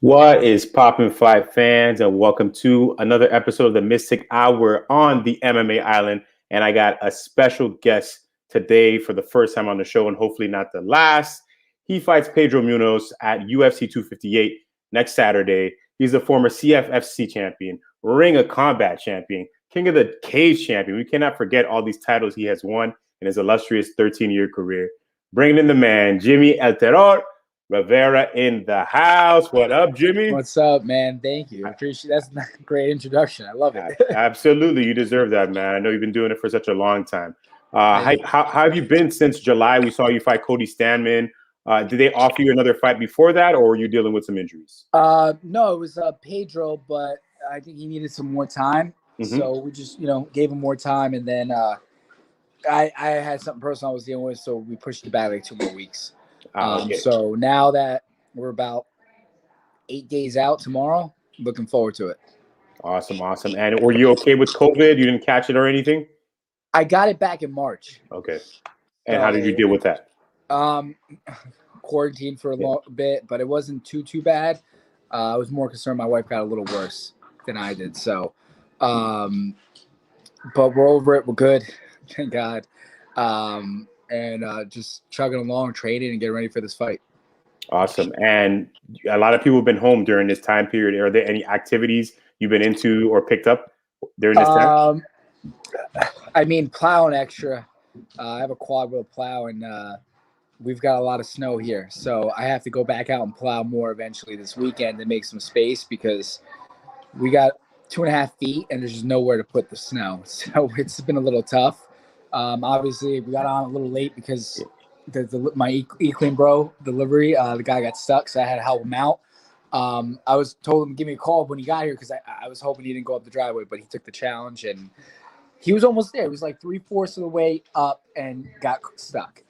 What is poppin' fight fans, and welcome to another episode of the Mystic Hour on the MMA Island. And I got a special guest today for the first time on the show, and hopefully not the last. He fights Pedro Munhoz at UFC 258 next Saturday. He's a former CFFC champion, Ring of Combat champion, King of the Cage champion. We cannot forget all these titles he has won in his illustrious 13-year career. Bringing in the man, Jimmie El Terror Rivera in the house. What up, Jimmie? What's up, man? Thank you. I appreciate that's a great introduction. I love it. Absolutely. You deserve that, man. I know you've been doing it for such a long time. How have you been since July? We saw you fight Cody Stanman. Did they offer you another fight before that, or were you dealing with some injuries? No, it was Pedro, but I think he needed some more time. So we just, gave him more time. And then I had something personal I was dealing with, so we pushed it back like 2 more weeks. So now that we're about 8 days out tomorrow, looking forward to it. Awesome. And were you okay with COVID? You didn't catch it or anything? I got it back in March. Okay. And how did you deal with that? Quarantined for a bit, but it wasn't too bad. I was more concerned my wife got a little worse than I did. So, but we're over it. We're good. Thank God. And just chugging along, training, and getting ready for this fight. Awesome. And a lot of people have been home during this time period. Are there any activities you've been into or picked up during this time? I mean, plowing extra. I have a quad wheel plow, and we've got a lot of snow here. So I have to go back out and plow more eventually this weekend to make some space because we got 2.5 feet, and there's just nowhere to put the snow. So it's been a little tough. Obviously, we got on a little late because my Equine Bro delivery, the guy got stuck, so I had to help him out. I was told him to give me a call when he got here because I was hoping he didn't go up the driveway, but he took the challenge, and he was almost there. He was like 3/4 of the way up and got stuck.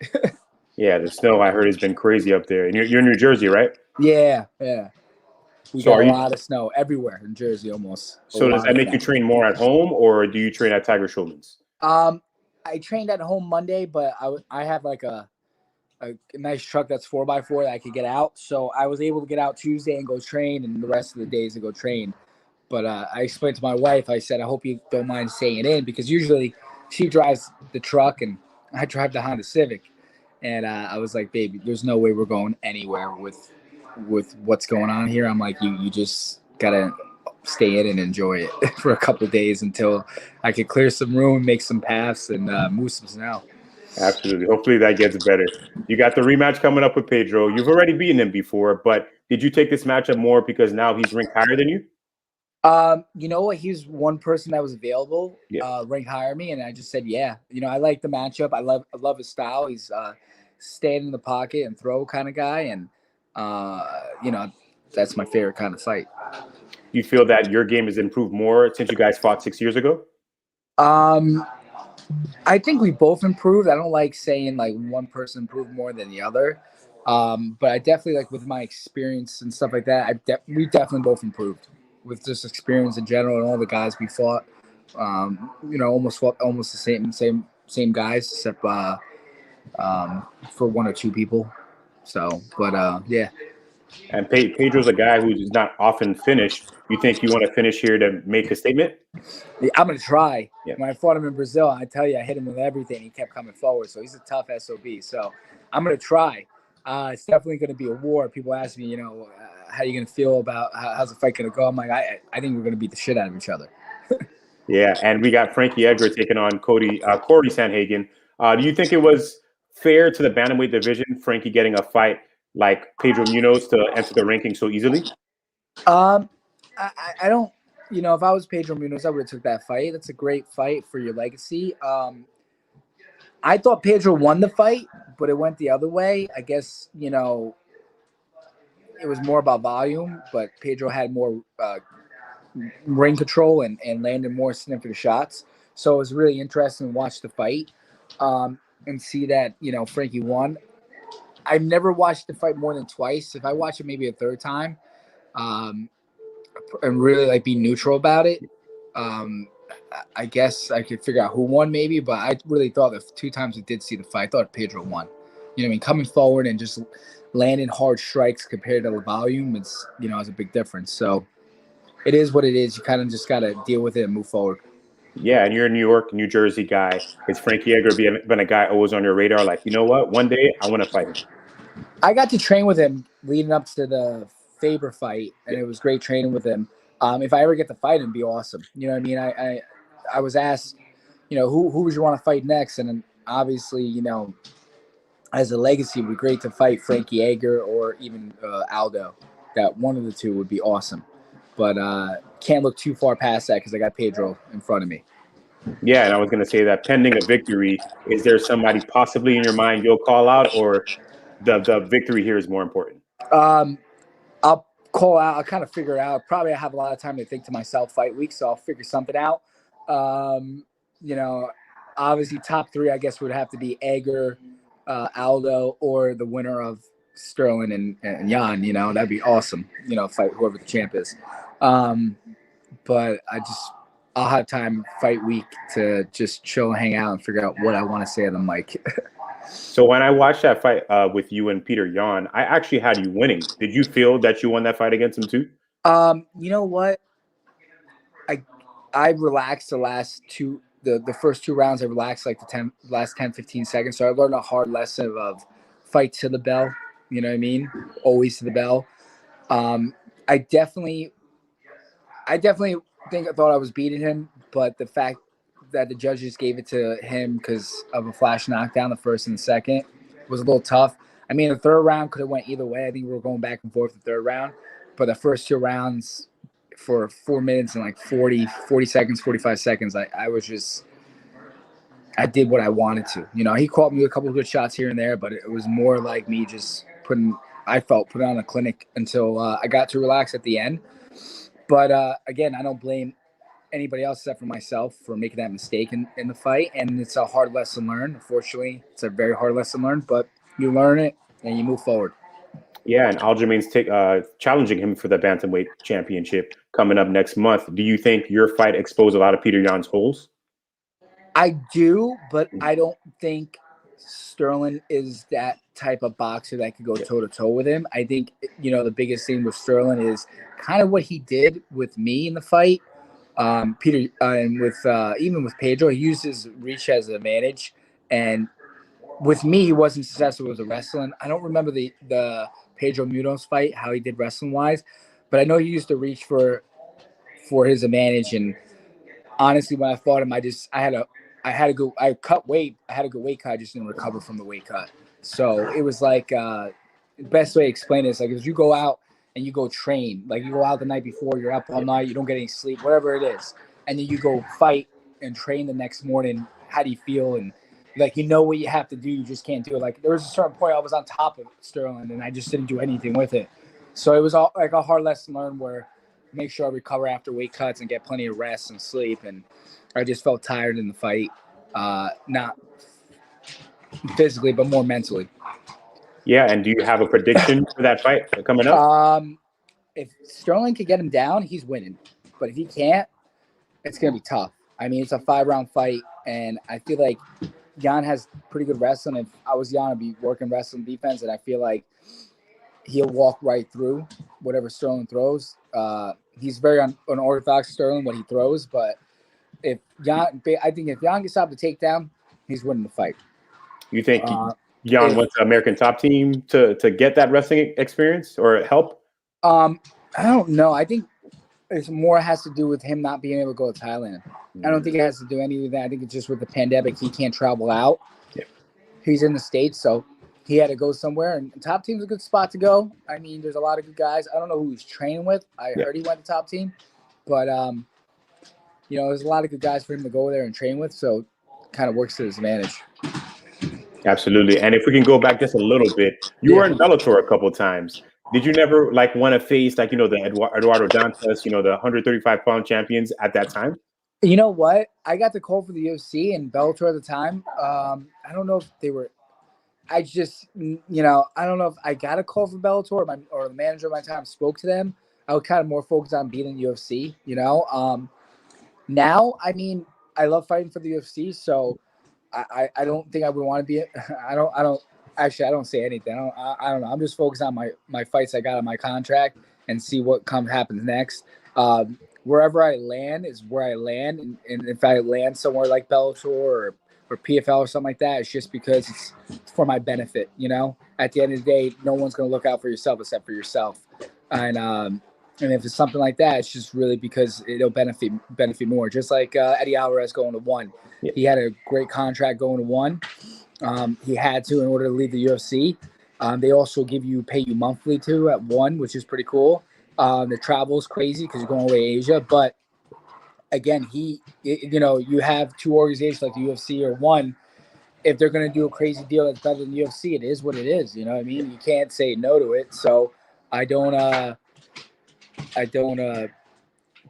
Yeah, the snow I heard has been crazy up there. And you're in New Jersey, right? Yeah. We got a lot of snow everywhere in Jersey almost. So does that make you train more at home, or do you train at Tiger Schulman's? I trained at home Monday, but I have like a nice truck that's 4x4 that I could get out. So I was able to get out Tuesday and go train, and the rest of the days to go train. But I explained to my wife, I said, I hope you don't mind staying in, because usually she drives the truck and I drive the Honda Civic. And I was like, baby, there's no way we're going anywhere with what's going on here. I'm like, you just got to stay in and enjoy it for a couple of days until I could clear some room, make some paths, and move some snow. Absolutely. Hopefully that gets better. You got the rematch coming up with Pedro. You've already beaten him before, but did you take this matchup more because now he's ranked higher than you? You know what? He's one person that was available, ranked higher me, and I just said, yeah. I like the matchup. I love his style. He's stand in the pocket and throw kind of guy, and that's my favorite kind of fight. You feel that your game has improved more since you guys fought 6 years ago? I think we both improved. I don't like saying like one person improved more than the other, but I definitely, like, with my experience and stuff like that, we definitely both improved with just experience in general, and all the guys we fought. Almost the same guys, except for one or two people. So, but yeah. And Pedro's a guy who's not often finished. You think you want to finish here to make a statement? Yeah, I'm going to try. Yeah. When I fought him in Brazil, I tell you, I hit him with everything. He kept coming forward. So he's a tough SOB. So I'm going to try. It's definitely going to be a war. People ask me, how are you going to feel about how's the fight going to go? I'm like, I think we're going to beat the shit out of each other. Yeah, and we got Frankie Edgar taking on Corey Sandhagen. Do you think it was fair to the bantamweight division, Frankie getting a fight like Pedro Munhoz to enter the ranking so easily? I don't. If I was Pedro Munhoz, I would have took that fight. That's a great fight for your legacy. I thought Pedro won the fight, but it went the other way. I guess, it was more about volume, but Pedro had more ring control and landed more significant shots. So it was really interesting to watch the fight and see that, Frankie won. I've never watched the fight more than twice. If I watch it maybe a third time, and really be neutral about it, I guess I could figure out who won maybe, but I really thought the 2 times I did see the fight, I thought Pedro won. You know what I mean? Coming forward and just landing hard strikes compared to the volume, it's, you know, it's a big difference. So it is what it is. You kind of just got to deal with it and move forward. Yeah, and you're a New York, New Jersey guy. Is Frankie Edgar been a guy always on your radar? Like, you know what? One day I want to fight him. I got to train with him leading up to the Faber fight, and Yeah. it was great training with him. If I ever get to fight him, it'd be awesome. You know what I mean? I was asked, you know, who would you want to fight next? And then obviously, you know, as a legacy, it would be great to fight Frankie Edgar or even Aldo. That one of the two would be awesome. But can't look too far past that because I got Pedro in front of me. Yeah, and I was going to say that pending a victory, is there somebody possibly in your mind you'll call out, or the victory here is more important? Um, I'll call out. I'll kind of figure it out. Probably I have a lot of time to think to myself fight week, so I'll figure something out. Um, you know, obviously top three, I guess, would have to be Edgar, Aldo, or the winner of Sterling and Jan. You know, that'd be awesome. You know, fight whoever the champ is. But I'll have time fight week to just chill and hang out and figure out what I want to say to the mic. So when I watched that fight with you and Peter Yan, I actually had you winning. Did you feel that you won that fight against him too? You know what? I relaxed the first two rounds. I relaxed like the last 10, 15 seconds. So I learned a hard lesson of fight to the bell. You know what I mean? Always to the bell. Um, I definitely think I thought I was beating him, but the fact that the judges gave it to him because of a flash knockdown, the first and the second, was a little tough. I mean, the third round could have went either way. I think we were going back and forth the third round, but the first two rounds for 4 minutes and like 40 seconds, 45 seconds, I did what I wanted to. You know, he caught me with a couple of good shots here and there, but it was more like me just putting on a clinic until I got to relax at the end. But again, I don't blame anybody else except for myself for making that mistake in the fight. And it's a hard lesson learned. Unfortunately, it's a very hard lesson learned, but you learn it and you move forward. Yeah, and Aljamain's challenging him for the Bantamweight championship coming up next month. Do you think your fight exposed a lot of Peter Yan's holes? I do, but I don't think Sterling is that type of boxer that could go toe to toe with him. I think, you know, the biggest thing with Sterling is kind of what he did with me in the fight. Peter and with even with Pedro, he used his reach as an advantage, and with me, he wasn't successful with the wrestling. I don't remember the Pedro Munhoz fight how he did wrestling wise, but I know he used the reach for his advantage. And honestly, when I fought him, I cut weight. I had a good weight cut. I just didn't recover from the weight cut. So it was like the best way to explain it is like if you go out and you go train, like you go out the night before, you're up all night, you don't get any sleep, whatever it is, and then you go fight and train the next morning. How do you feel? And like you know what you have to do, you just can't do it. Like there was a certain point I was on top of Sterling and I just didn't do anything with it. So it was all like a hard lesson learned where make sure I recover after weight cuts and get plenty of rest and sleep. And I just felt tired in the fight, not physically, but more mentally. Yeah, and do you have a prediction for that fight coming up? If Sterling could get him down, he's winning. But if he can't, it's going to be tough. I mean, it's a 5-round fight, and I feel like Jan has pretty good wrestling. If I was Jan, I'd be working wrestling defense, and I feel like he'll walk right through whatever Sterling throws. He's very unorthodox, Sterling, what he throws, but I think if Jan gets out the takedown, he's winning the fight. You think Jan wants the American Top Team to get that wrestling experience or help? I don't know. I think it's more has to do with him not being able to go to Thailand. I don't think it has to do anything with that. I think it's just with the pandemic, he can't travel out. Yeah. He's in the States, so he had to go somewhere. And Top Team's a good spot to go. I mean, there's a lot of good guys. I don't know who he's training with. I heard he went to Top Team. But, you know, there's a lot of good guys for him to go there and train with, so it kind of works to his advantage. Absolutely. And if we can go back just a little bit, you were in Bellator a couple of times. Did you never want to face the Eduardo Dantas, the 135-pound champions at that time? You know what? I got the call for the UFC and Bellator at the time. I don't know if they were. I just, I don't know if I got a call for Bellator or the manager at my time spoke to them. I was kind of more focused on beating the UFC. Now, I mean, I love fighting for the UFC, so I don't think I would want to be. Actually, I don't say anything. I don't know. I'm just focused on my fights I got on my contract and see what happens next. Wherever I land is where I land, and if I land somewhere like Bellator or PFL or something like that, it's just because it's for my benefit. At the end of the day, no one's going to look out for yourself except for yourself, and if it's something like that, it's just really because it'll benefit more. Just like Eddie Alvarez going to ONE, Yeah. he had a great contract going to ONE. He had to in order to leave the UFC. They also pay you monthly too at ONE, which is pretty cool. The travel is crazy because you're going away to Asia, but again, you have two organizations like the UFC or ONE. If they're going to do a crazy deal that's better than the UFC, it is what it is. You know what I mean? You can't say no to it. So I don't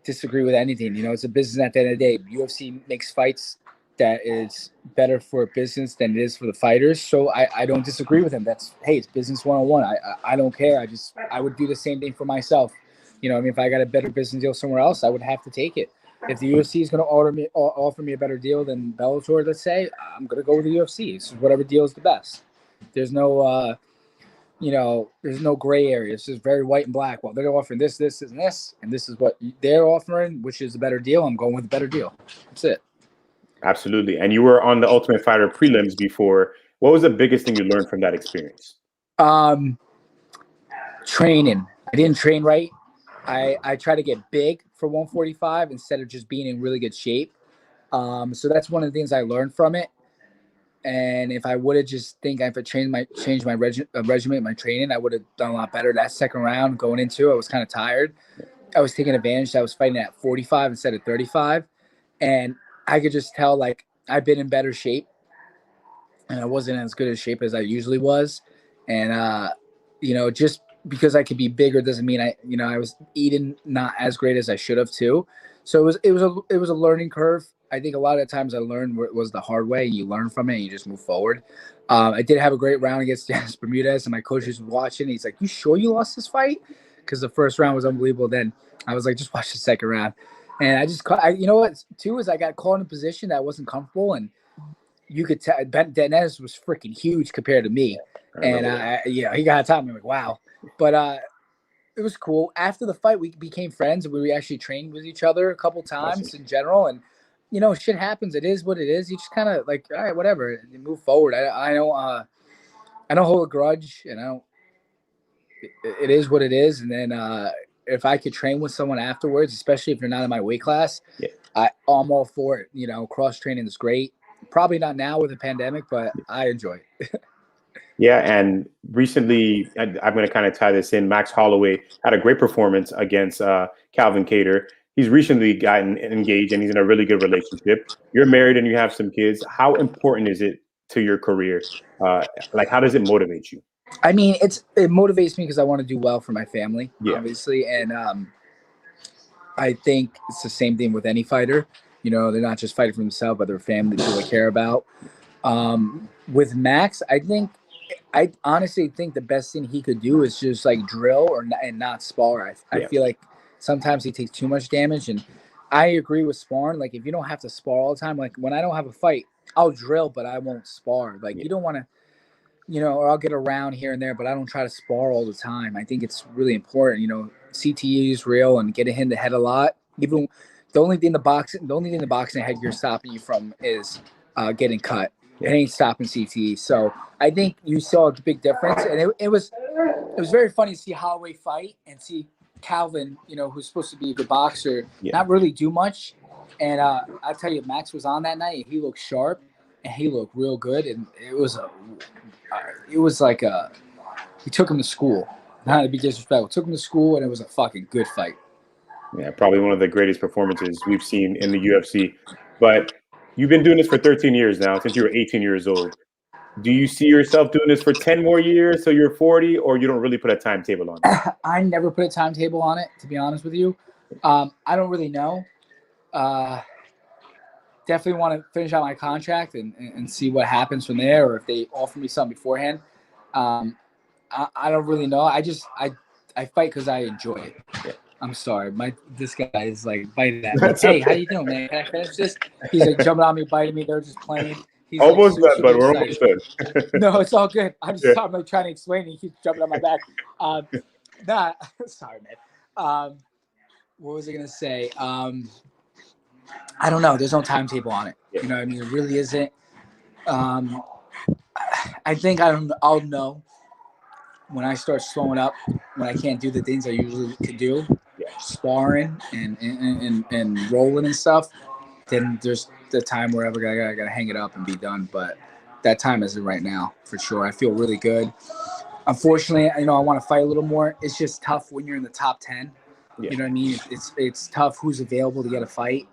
disagree with anything. It's a business at the end of the day. UFC makes fights that is better for business than it is for the fighters. So I don't disagree with him. It's business 101. I don't care. I would do the same thing for myself. If I got a better business deal somewhere else, I would have to take it. If the UFC is going to offer me a better deal than Bellator, let's say, I'm going to go with the UFC. So whatever deal is the best. There's no there's no gray area. It's just very white and black. Well, they're offering this, and this, and this is what they're offering, which is a better deal. I'm going with a better deal. That's it. Absolutely. And you were on the Ultimate Fighter prelims before. What was the biggest thing you learned from that experience? Training. I didn't train right. I try to get big for 145 instead of just being in really good shape. So that's one of the things I learned from it. And if I would have changed my regimen, my training, I would have done a lot better. That second round going into, I was kind of tired. I was taking advantage. I was fighting at 45 instead of 35. And I could just tell, like, I've been in better shape. And I wasn't as good a shape as I usually was. And, just because I could be bigger doesn't mean I was eating not as great as I should have too. So it was a learning curve. I think a lot of the times I learned was the hard way. You learn from it and you just move forward. I did have a great round against Dennis Bermudez, and my coach was watching. He's like, "You sure you lost this fight?" Because the first round was unbelievable. Then I was like, "Just watch the second round." And I just, you know what? Too is I got caught in a position that I wasn't comfortable, and you could tell Dennis was freaking huge compared to me. And he got on top of me, like, wow. But it was cool. After the fight, we became friends. We actually trained with each other a couple times in general. And, shit happens. It is what it is. You just kind of like, all right, whatever. You move forward. I don't hold a grudge, and it is what it is. And then if I could train with someone afterwards, especially if you're not in my weight class, I'm all for it. Cross training is great. Probably not now with the pandemic, but I enjoy it. Yeah, and recently, I'm going to kind of tie this in. Max Holloway had a great performance against Calvin Kattar. He's recently gotten engaged, and he's in a really good relationship. You're married and you have some kids. How important is it to your career? How does it motivate you? I mean, it motivates me because I want to do well for my family, obviously, and I think it's the same thing with any fighter. They're not just fighting for themselves, but their family, people they care about. With Max, I honestly think the best thing he could do is just like drill and not spar. I feel like sometimes he takes too much damage, and I agree with sparring. Like, if you don't have to spar all the time, like when I don't have a fight, I'll drill, but I won't spar. Like, you don't want to, or I'll get around here and there, but I don't try to spar all the time. I think it's really important. CTE is real, and getting hit in the head a lot. Even the only thing the boxing headgear is stopping you from is getting cut. It ain't stopping CTE. So I think you saw a big difference, and it was very funny to see Holloway fight and see Calvin, who's supposed to be a good boxer, not really do much. And I tell you, Max was on that night. He looked sharp, and he looked real good. And it was like he took him to school. Not to be disrespectful, took him to school, and it was a fucking good fight. Yeah, probably one of the greatest performances we've seen in the UFC. But you've been doing this for 13 years now, since you were 18 years old. Do you see yourself doing this for 10 more years so you're 40, or you don't really put a timetable on it? I never put a timetable on it, to be honest with you. I don't really know. Definitely want to finish out my contract and see what happens from there, or if they offer me something beforehand. I don't really know. I fight because I enjoy it. Yeah. I'm sorry. This guy is like biting at me. Hey, how you doing, man? Can I finish this? He's like jumping on me, biting me. They're just playing. He's like Almost done, super but we're excited. almost done. No, it's all good. I'm just Yeah. I'm like trying to explain. And he keeps jumping on my back. Nah, sorry, man. What was I gonna say? I don't know. There's no timetable on it. Yeah. You know what I mean? It really isn't. I think I'll know when I start slowing up, when I can't do the things I usually could do, sparring and rolling and stuff. Then there's the time where I gotta hang it up and be done. But that time isn't right now for sure. I feel really good. Unfortunately, I want to fight a little more. It's just tough when you're in the top 10. Yeah. You know what I mean? It's tough who's available to get a fight.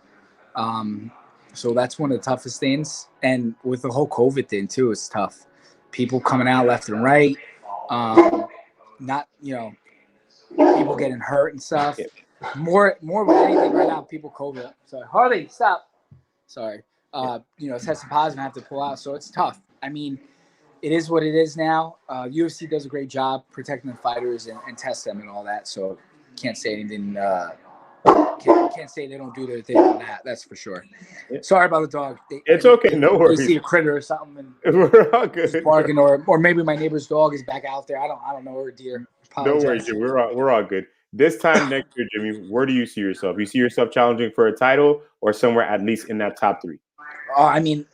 So that's one of the toughest things. And with the whole COVID thing too, it's tough. People coming out left and right. Not people getting hurt and stuff. Yeah. More with anything right now. People COVID. Sorry, Harley, stop. Sorry. Testing positive and have to pull out. So it's tough. I mean, it is what it is now. UFC does a great job protecting the fighters and test them and all that. So can't say anything. Can't say they don't do their thing on that. That's for sure. Yeah. Sorry about the dog. It's okay. No worries. They see a critter or something and we're all good. Barking, or maybe my neighbor's dog is back out there. I don't know, or a deer. No worries, Jimmy. We're all good. This time next year, Jimmy, where do you see yourself? You see yourself challenging for a title or somewhere at least in that top 3? I mean,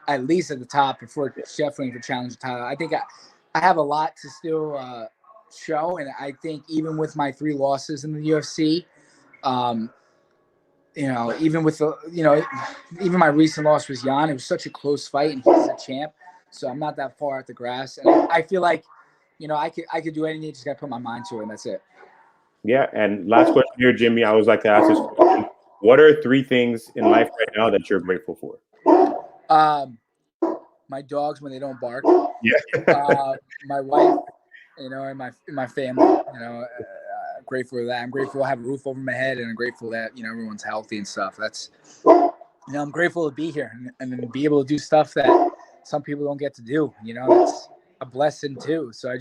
at least at the top before definitely for challenge title. I think I have a lot to still show, and I think even with my 3 losses in the UFC, even with even my recent loss was Jan. It was such a close fight, and he's a champ, so I'm not that far at the grass, and I feel like, I could do anything. Just gotta put my mind to it, and that's it. Yeah, and last question here, Jimmy. I always like to ask this question: what are 3 things in life right now that you're grateful for? My dogs when they don't bark. Yeah. My wife, and my family. Grateful for that. I'm grateful I have a roof over my head, and I'm grateful that everyone's healthy and stuff. That's I'm grateful to be here and be able to do stuff that some people don't get to do. It's a blessing too. So I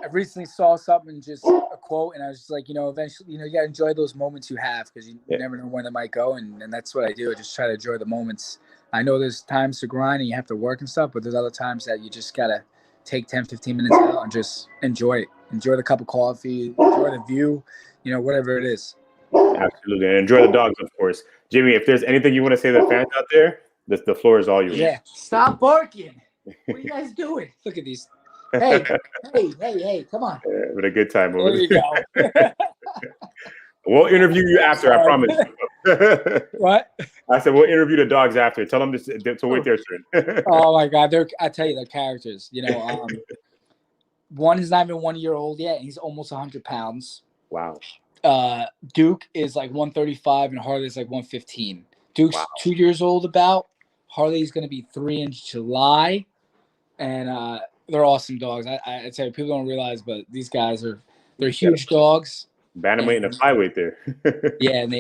recently saw something, just a quote, and I was just like, eventually, you gotta enjoy those moments you have, because you never know when they might go, and that's what I do. I just try to enjoy the moments. I know there's times to grind and you have to work and stuff, but there's other times that you just gotta take 10, 15 minutes out and just enjoy it. Enjoy the cup of coffee, enjoy the view, whatever it is. Absolutely. And enjoy the dogs, of course. Jimmy, if there's anything you want to say to the fans out there, the floor is all yours. Yeah. Stop barking. What are you guys doing? Look at these. Hey, come on. But a good time over there. You go. We'll interview you after, I promise. What? I said we'll interview the dogs after. Tell them to wait their turn. Oh my God, I tell you, they're characters. One is not even 1 year old yet, and he's almost 100 pounds. Wow. Duke is like 135, and Harley's like 115. Duke's 2 years old about. Harley's going to be 3 in July, and they're awesome dogs. I tell you, people don't realize, but these guys they're huge dogs. Bantamweight and a flyweight there. Yeah, and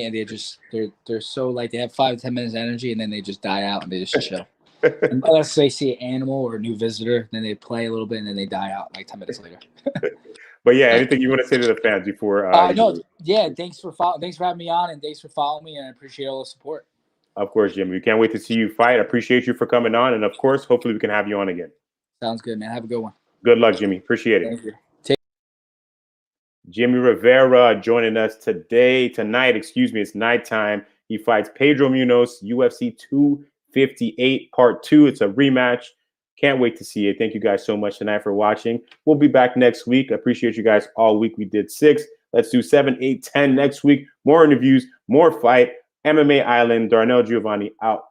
they're so, like, they have 5 to 10 minutes of energy, and then they just die out and they just chill. Unless they see an animal or a new visitor, then they play a little bit and then they die out like 10 minutes later. But yeah, anything you want to say to the fans before? Thanks for having me on, and thanks for following me, and I appreciate all the support. Of course, Jimmy. We can't wait to see you fight. I appreciate you for coming on, and of course, hopefully we can have you on again. Sounds good, man. Have a good one. Good luck, Jimmy. Appreciate it. Thank you. Jimmie Rivera joining us tonight. It's nighttime. He fights Pedro Munhoz, UFC 258 Part 2. It's a rematch. Can't wait to see it. Thank you guys so much tonight for watching. We'll be back next week. I appreciate you guys all week. We did 6. Let's do 7, 8, 10 next week. More interviews, more fight. MMA Island. Darnell Giovanni out.